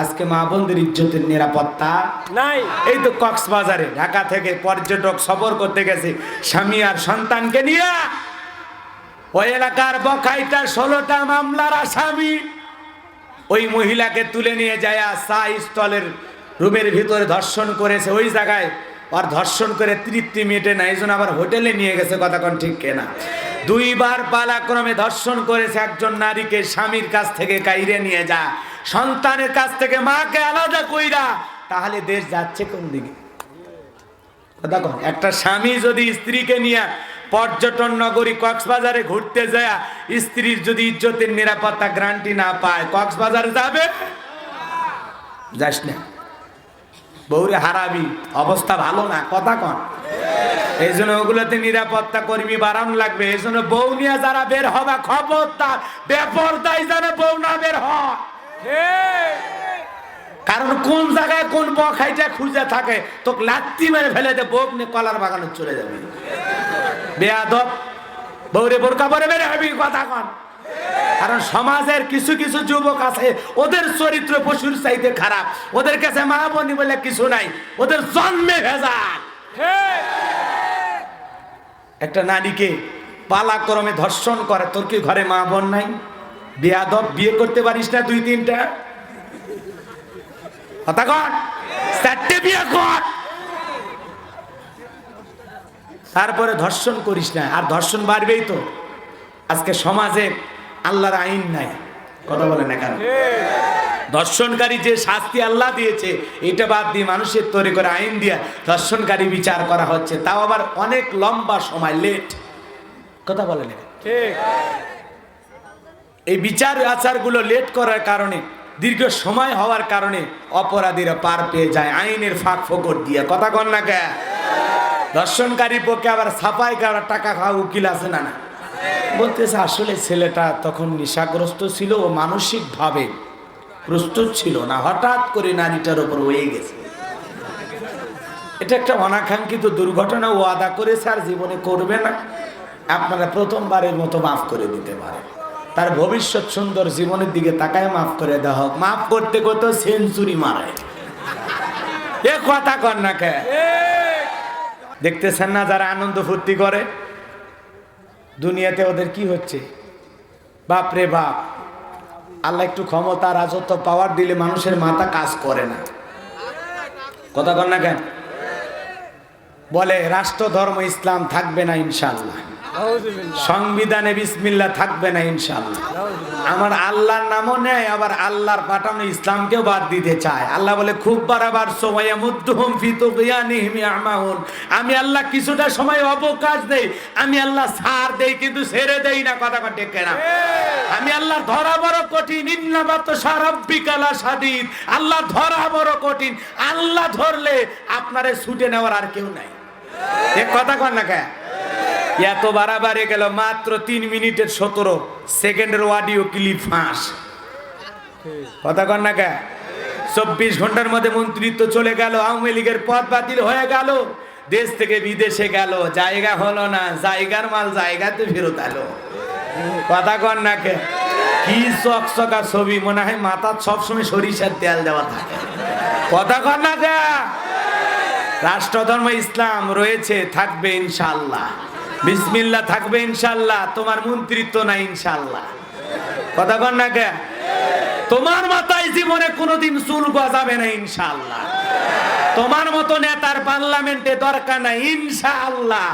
আজকে মা বোনদের ইজ্জতের নিরাপত্তা নাই। এই তো কক্সবাজারে ঢাকা থেকে পর্যটক সফর করতে গেছে স্বামী আর সন্তানকে নিয়ে। ওই এলাকার বখাইটা 16টা মামলার আসামি ওই মহিলাকে তুলে নিয়ে যায় চা স্টলের রুমের ভিতরে ধর্ষণ করেছে। ওই জায়গায় আর ধর্ষণ করে তৃপ্তি মেটে না, এই জন্য আবার হোটেলে নিয়ে গেছে। কথা কোন ঠিক কেনা? 2 বার পালাক্রমে ধর্ষণ করেছে একজন নারীকে। স্বামীর কাছ থেকে কাইরে নিয়ে যা, সন্তানের কাছ থেকে মাকে আলাদা কইরা, তাহলে দেশ যাচ্ছে কোন দিকে? কথা কোন? একটা স্বামী যদি স্ত্রীকে নিয়ে পর্যটন নগরী কক্সবাজারে ঘুরতে যায়, স্ত্রীর যদি ইজ্জতের নিরাপত্তা গ্যারান্টি না পায়, কক্সবাজার যাবে? যাস না, বউরে হারাবি, অবস্থা ভালো না। কথা কন? এই জন্য ওগুলোতে নিরাপত্তা কর্মী বাড়ানো লাগবে। এই জন্য বউ নিয়ে যারা বের হবে খবরদার, বেপরদায় যেন বউ না বের হয়। কারণ কোন জায়গায় কোন বখাইটা খুঁজে থাকে, তোকে লাত্তি মেরে ফেলে দে, বউ নিয়ে কলার বাগানে চলে যাবে। বেয়াদব, বউরে বোরকা পরে বের হবি। কথা কন? কারণ সমাজের কিছু কিছু যুবক আছে, ওদের চরিত্র পশুর চাইতে খারাপ। ওদের কাছে মা বোনি বলে কিছু নাই, ওদের জন্মে ভেজাল। একটা নারীকে পালাক্রমে ধর্ষণ করে, তোর কি ঘরে মা বোন নাই? বেয়াদব, বিয়ে করতে পারিস না 2-3টা? কথা কর, 4টে বিয়ে কর, তারপরে ধর্ষণ করিস না। আর ধর্ষণ বাড়বেই তো। আজকে সমাজে আল্লাহর আইন নাই। কথা বলে না কেন? ধর্ষণকারী যে শাস্তি আল্লাহ দিয়েছে, এটা বাদ দিয়ে মানুষের তৈরি করে আইন দিয়ে ধর্ষণকারী বিচার করা হচ্ছে, তাও আবার অনেক লম্বা সময়, লেট। কথা বলে না? ঠিক। এই বিচার আচারগুলো লেট করার কারণে, দীর্ঘ সময় হওয়ার কারণে অপরাধীরা পার পেয়ে যায় আইনের ফাঁক ফোকর দিয়ে। কথা কন না কে? ধর্ষণকারীর পক্ষে আবার ছাপাই করার টাকা খাওয়া উকিল আছে না? না, বলতেছে আসলে ছেলেটা তখন নেশাগ্রস্ত ছিল, ও মানসিক ভাবে প্রস্তুত ছিল না, হঠাৎ করে নারীটার উপর হয়ে গেছে। এটা একটা অনাকাঙ্ক্ষিত দুর্ঘটনা, ও আদা করেছে আর জীবনে করবে না। আপনারা প্রথমবারের মতো মাফ করে দিতে পারেন, তার ভবিষ্যৎ সুন্দর জীবনের দিকে তাকায় মাফ করে দেওয়া হোক। মাফ করতে করতে সেঞ্চুরি মারে। এ কথা কর না কে? দেখতেছেন না যারা আনন্দ ফুর্তি করে দুনিয়াতে, ওদের কি হচ্ছে? বাপ রে বাপ, আল্লাহ একটু ক্ষমতা রাজত্ব পাওয়ার দিলে মানুষের মাথা কাজ করে না। কথা কর না কেন? বলে রাষ্ট্র ধর্ম ইসলাম থাকবে না ইনশাআল্লাহ, সংবিধানে বিসমিল্লাহ থাকবে না ইনশাআল্লাহ। আমার আল্লাহর নামও নেয়, আবার আল্লাহর পাঠানো ইসলামকেও বাদ দিতে চায়। আল্লাহ বলে খুব বাড়াবার সময় আমি আল্লাহ কিছুটা সময় অবকাশ দেই, আমি আল্লাহ ছাড় দেই, কিন্তু ছেড়ে দেই না। কথা ঠিক না? আমি আল্লাহ ধরা বড় কঠিন। আল্লাহ ধরা বড় কঠিন। আল্লাহ ধরলে আপনারে ছুটে নেওয়ার আর কেউ নাই। কথা কন না কে? এত বাড়াবাড়ি গেল, মাত্র 3 মিনিটের 17 সেকেন্ডের অডিও ক্লিপ ফাঁস। কথা কন না কে? 24 ঘন্টার মধ্যে মন্ত্রিত্ব চলে গেল, আওয়ামী লীগের পদ বাতিল হয়ে গেল, দেশ থেকে বিদেশে গেল, জায়গা হলো না, জায়গার মাল জায়গাতে ফেরত এলো। কথা কন না কে? কি চকচকা ছবি, মনে হয় মাথার সবসময় সরিষার তেল দেওয়া থাকে। কথা কন না কে? রাষ্ট্রধর্ম ইসলাম রয়েছে, থাকবে ইনশাআল্লাহ, বিসমিল্লাহ থাকবে ইনশাআল্লাহ। তোমার মন্ত্রিত্ব নাই ইনশাআল্লাহ। কথা কন না কে? তোমার মাথায় জীবনে কোনোদিন চুল গজাবে না ইনশাআল্লাহ। তোমার মতো নেতার পার্লামেন্টে দরকার নাই ইনশাআল্লাহ।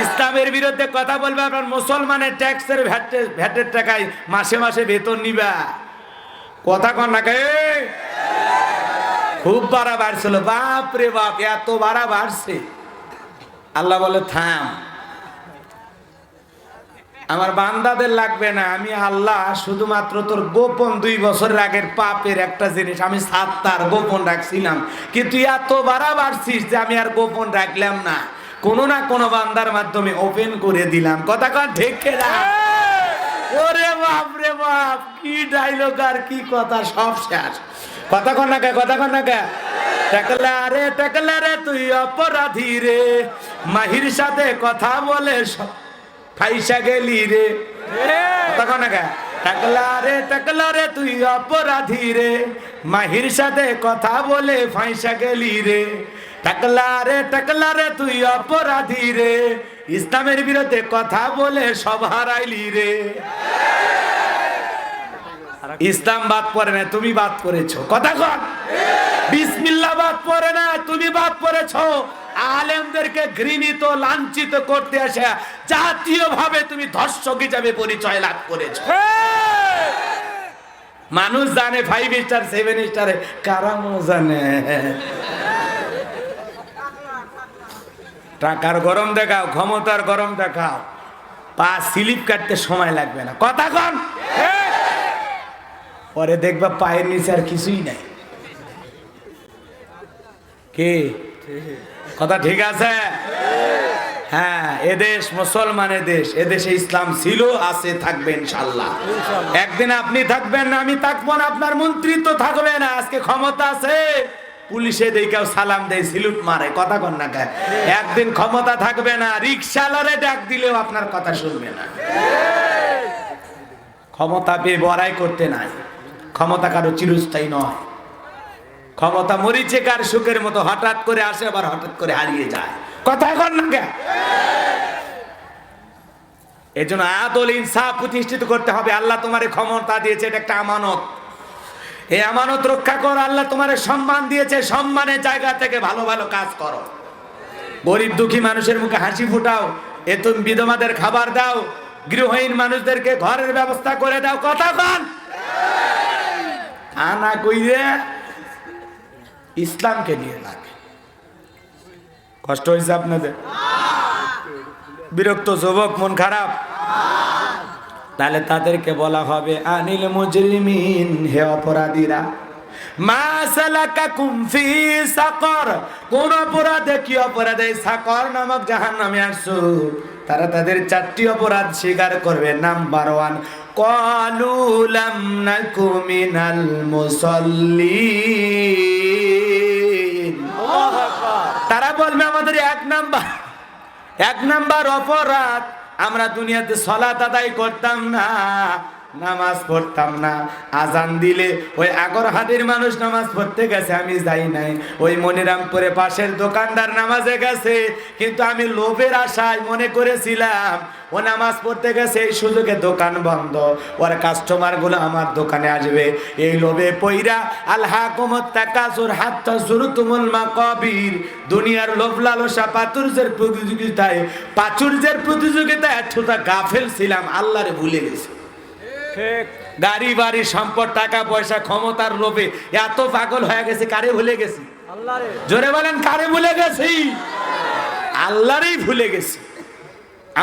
ইসলামের বিরুদ্ধে কথা বলবে, আপনার মুসলমানের ট্যাক্সের ভ্যাটের টাকায় মাসে মাসে বেতন নিবা। কথা কন না কে? খুব বাড়া বাড়ছিল, বাপ রে বাপ, এত বাড়া বাড়ছে। আল্লাহ বলে থাম, আমার বান্দাদের লাগবে না, আমি আল্লাহ শুধুমাত্র তোর গোপন 2 বছরের আগের পাপের একটা জিনিস আমি সাত্তার গোপন রাখছিলাম, কিন্তু এত বাড়া বাড়ছিস যে আমি আর গোপন রাখলাম না, কোনো না কোনো বান্দার মাধ্যমে ওপেন করে দিলাম। কথা কন ঠিক না? ওরে বাপ রে বাপ, কি ডায়লগ আর কি কথা, সব শেষ। কথা কন না কে? কথা কন না কে? টাকলা রে তুই অপরাধী রে, মাহির সাথে কথা বলে ফাইসা গেলি রে। কথা কন না কে? টাকলা রে তুই অপরাধী রে, মাহির সাথে কথা বলে ফাঁসা গেলি রে। টাকলা রে তুই অপরাধী রে, ইসলামের বিরুদ্ধে কথা বলে সব হারাইলি রে। ইসলাম বাদ পড়ে না, তুমি বাদ করেছো। কথা কন। বিসমিল্লাহ বাদ পড়ে না, তুমি বাদ পড়েছো। আলেমদেরকে ঘৃণিত লাঞ্ছিত করতে আসে জাতীয়ভাবে তুমি ধর্ষক হিসাবে পরিচয় লাভ করেছো। মানুষ জানে 5 স্টার 7 স্টারে, কারামও জানে। টাকার গরম দেখাও, ক্ষমতার গরম দেখাও, পা স্লিপ কাটতে সময় লাগবে না। কথা কন। পরে দেখবা পায়ের নিচে আর কিছুই নাই। কি কথা ঠিক আছে? হ্যাঁ, এদেশ মুসলমানের দেশ, এদেশে ইসলাম ছিল, আছে, থাকবে ইনশাআল্লাহ। একদিন আপনি থাকবেন না, আমি থাকবো না, আপনার মন্ত্রিত্ব থাকবে না। আজকে ক্ষমতা আছে, পুলিশে দেখাও সালাম দেয়, সিলুট মারে। কথা কন না গায়। একদিন ক্ষমতা থাকবে না, রিকশাওয়ালারে ডাক দিলেও আপনার কথা শুনবে না। ক্ষমতা পেয়ে বড়াই করতে নাই। ক্ষমতা কারো চিরস্থায়ী নয়। ক্ষমতা মরিচিকার সুখের মতো, হঠাৎ করে আসে আবার হঠাৎ করে হারিয়ে যায়। কথা কন না কে? এজন্য আদল ইনসাফ প্রতিষ্ঠিত করতে হবে। আল্লাহ তোমারে ক্ষমতা দিয়েছে, এটা একটা আমানত। এই আমানত রক্ষা করো। আল্লাহ তোমারে সম্মান দিয়েছে, সম্মানের জায়গা থেকে ভালো ভালো কাজ করো। গরিব দুঃখী মানুষের মুখে হাসি ফুটাও, এতিম বিধবাদের খাবার দাও, গৃহহীন মানুষদেরকে ঘরের ব্যবস্থা করে দাও। কথা কন। আনা কইরে ইসলামকে নিয়ে লাগে। কষ্ট হয়েছে আপনাদের? বিরক্ত যুবক, মন খারাপ? তাহলে তাদেরকে বলা হবে আনিল মুজরিমিন, হে অপরাধীরা, মা সালাকাকুম ফি সাকর, কোন অপরাধে, কি অপরাধে সাকর নামক জাহান্নামে আসছো? তারা তাদের 4টি অপরাধ স্বীকার করবে। নাম্বার 1, ক্বালু লাম নাকু মিনাল মুসাল্লিন। তারা বলবে আমাদের 1 নাম্বার অপরাধ, আমরা দুনিয়াতে সালাত আদায় করতাম না, নামাজ পড়তাম না। আজান দিলে ওই আগরহাটের মানুষ নামাজ পড়তে গেছে, আমি যাই নাই। ওই মনিরামপুরে পাশের দোকানদার নামাজে গেছে, কিন্তু আমি লোভের আশায় মনে করেছিলাম ও নামাজ পড়তে গেছে, এই সুযোগে দোকান বন্ধ, ওর কাস্টমার গুলো আমার দোকানে আসবে। এই লোভে পইরা আলহাকুমুত তাকাসুর হাত্তা যুরতুমুল মাকাবির, দুনিয়ার লোভ লালসা প্রাচুর্যের প্রতিযোগিতায় এতটা গাফেল ছিলাম, আল্লাহরে ভুলে গেছি। গাড়ি বাড়ি সম্পদ টাকা পয়সা ক্ষমতার লোভে এত পাগল হয়ে গেছে, কারে ভুলে গেছি? জোরে বলেন, কারে ভুলে গেছি? আল্লাহরই ভুলে গেছি।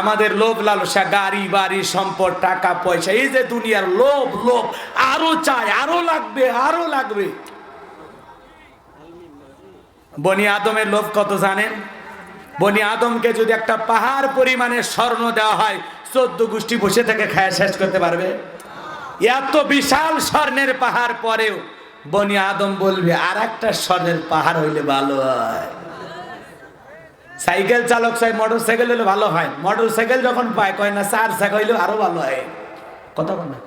আমাদের লোভ লালসা, গাড়ি বাড়ি সম্পদ টাকা পয়সা, এই যে দুনিয়ার লোভ, আরো চাই, আরো লাগবে, আরো লাগবে। বনি আদমের লোভ কত জানেন? বনি আদমকে যদি একটা পাহাড় পরিমাণে স্বর্ণ দেওয়া হয়, 14 গোষ্ঠী বসে থেকে খায় শেষ করতে পারবে? এত বিশাল স্বর্ণের পাহাড় পরেও বনি আদম বলবে আর একটা স্বর্ণের পাহাড় হইলে ভালো হয়। সাইকেল চালক চাই মোটর সাইকেল হলে ভালো হয়, মোটর সাইকেল যখন পায় কয় না 4 চাকা হইলে আরো ভালো হয়। কথা বল না,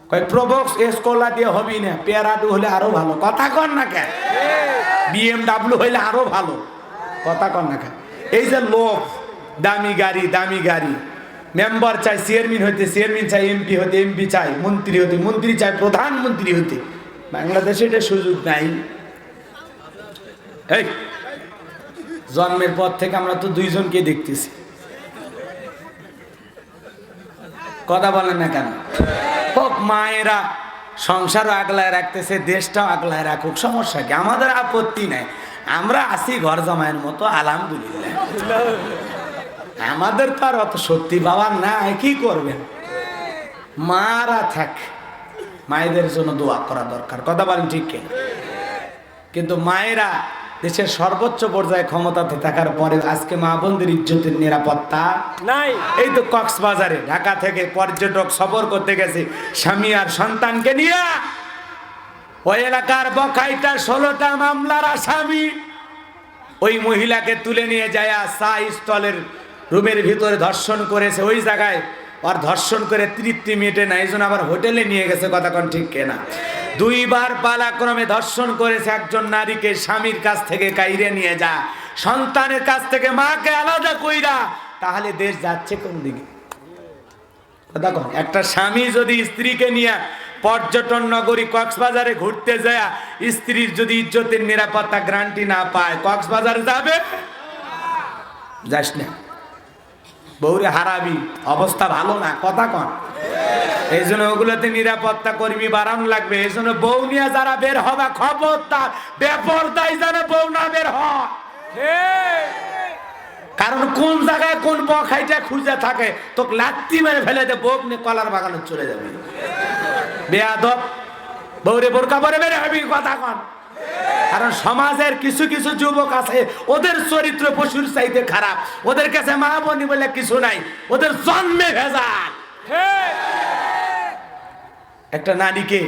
কয় প্রবক্স এসকোলা দিয়ে হবি না, পেয়ারাডু হলে আরো ভালো। কথা কন না কেন? BMW হইলে আরো ভালো। কথা কন না কেন? এই যে লোভ, দামি গাড়ি, মেম্বার চাই চেয়ারম্যান হইতে, চেয়ারম্যান চাই এমপি হতে, এমপি চাই মন্ত্রী হতে, মন্ত্রী চাই প্রধানমন্ত্রী হতে। বাংলাদেশে এটা সুযোগ নাই। এই জন্মের পর থেকে আমরা তো 2 জনকে দেখতেছি। কথা বলেন না কেন? হোক মায়েরা সংসারও আগলায় রাখতেছে, দেশটাও আগলায় রাখুক, সমস্যা কি? আমাদের আপত্তি নাই, আমরা আছি ঘর জামাইয়ের মতো, আলহামদুলিল্লাহ। আমাদের তো আর অত সত্যি বাবার নাই, কি করবেন? মারা থাক, মায়েদের জন্য দোয়া করা দরকার। কথা বলেন ঠিক কি? কিন্তু মায়েরা দেশের সর্বোচ্চ পর্যায়ে ক্ষমতাতে থাকার পরে আজকে মা বোনদের ইজ্জতের নিরাপত্তা নাই। এই তো কক্সবাজারে ঢাকা থেকে পর্যটক সফর করতে গেছে স্বামী আর সন্তানকে নিয়ে, ওই এলাকার বখাইটা 16টা মামলার আসামি ওই মহিলাকে তুলে নিয়ে যায় চা স্টলের রুমের ভিতরে ধর্ষণ করেছে। ওই জায়গায় আর ধর্ষণ করে তৃপ্তি মেটে না, এই জন্য আবার হোটেলে নিয়ে গেছে। কথা কোন ঠিক কেনা? 2 বার পালাক্রমে ধর্ষণ করেছে একজন নারীকে, স্বামীর কাছ থেকে কাইরে নিয়ে যা, সন্তানের কাছ থেকে মাকে আলাদা কইরা, তাহলে দেশ যাচ্ছে কোন দিকে? কথা কোন? একটা স্বামী যদি স্ত্রীকে নিয়ে পর্যটন নগরী কক্সবাজারে ঘুরতে যায়, স্ত্রীর যদি ইজ্জতের নিরাপত্তা গ্যারান্টি না পায়, কক্সবাজার যাবে? যাস না, বউরে হারাবি, অবস্থা ভালো না। কথা কন? এই জন্য ওগুলোতে নিরাপত্তা কর্মী বাড়ানো লাগবে। এই জন্য বউ নিয়ে যারা বের হবা, খবরদার বেপরদায় যেন বউ না বের হয়। কারণ কোন জায়গায় কোন বখাইটা খুঁজে থাকে, তোকে লাত্তি মেরে ফেলে দে, বউ নিয়ে কলার বাগানে চলে যাবে। বেয়াদব, বউরে বোরকা পরে বের হবি। কথা কন? কারণ সমাজের কিছু কিছু যুবক আছে, ওদের চরিত্র পশুর চাইতে খারাপ, ওদের কাছে মা বোনি বলে কিছু নাই, ওদের জন্মে ভেজাল। একটা নারীকে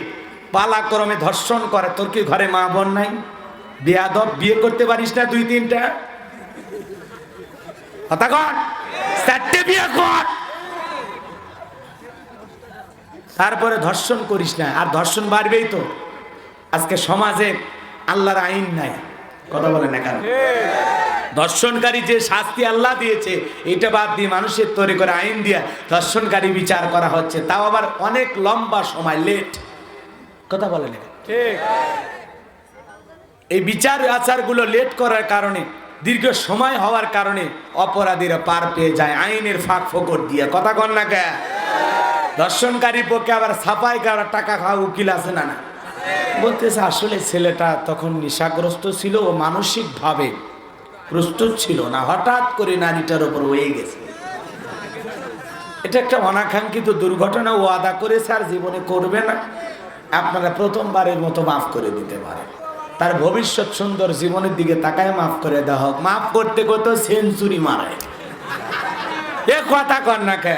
পালাক্রমে ধর্ষণ করে, তোর কি ঘরে মা বোন নাই? বেয়াদব, বিয়ে করতে পারিস না 2-3টা? কথা কন? 4টে বিয়ে কর, তারপরে ধর্ষণ করিস না। আর ধর্ষণ বাড়বেই তো। আজকে সমাজে আল্লাহর আইন নাই। কথা বলে না কেন? ধর্ষণকারী যে শাস্তি আল্লাহ দিয়েছে, এটা বাদ দিয়ে মানুষের তৈরি করে আইন দিয়া ধর্ষণকারী বিচার করা হচ্ছে, তাও আবার অনেক লম্বা সময়, লেট। কথা বলে না? ঠিক। এই বিচার আচারগুলো লেট করার কারণে, দীর্ঘ সময় হওয়ার কারণে অপরাধীরা পার পেয়ে যায় আইনের ফাঁক ফোকর দিয়ে। কথা কন না কে? ধর্ষণকারীর পক্ষে আবার ছাপাই করার টাকা খাওয়া উকিল আছে না? না, বলতেছে আসলে ছেলেটা তখন নেশাগ্রস্ত ছিল, ও মানসিকভাবে প্রস্তুত ছিল না, হঠাৎ করে নারীটার উপর হয়ে গেছে। এটা একটা অনাকাঙ্ক্ষিত দুর্ঘটনা, ও আদা করেছে আর জীবনে করবে না। আপনারা প্রথমবারের মতো মাফ করে দিতে পারেন, তার ভবিষ্যৎ সুন্দর জীবনের দিকে তাকায় মাফ করে দেওয়া হোক। মাফ করতে করতে সেঞ্চুরি মারায়। এ কথা কন না কে?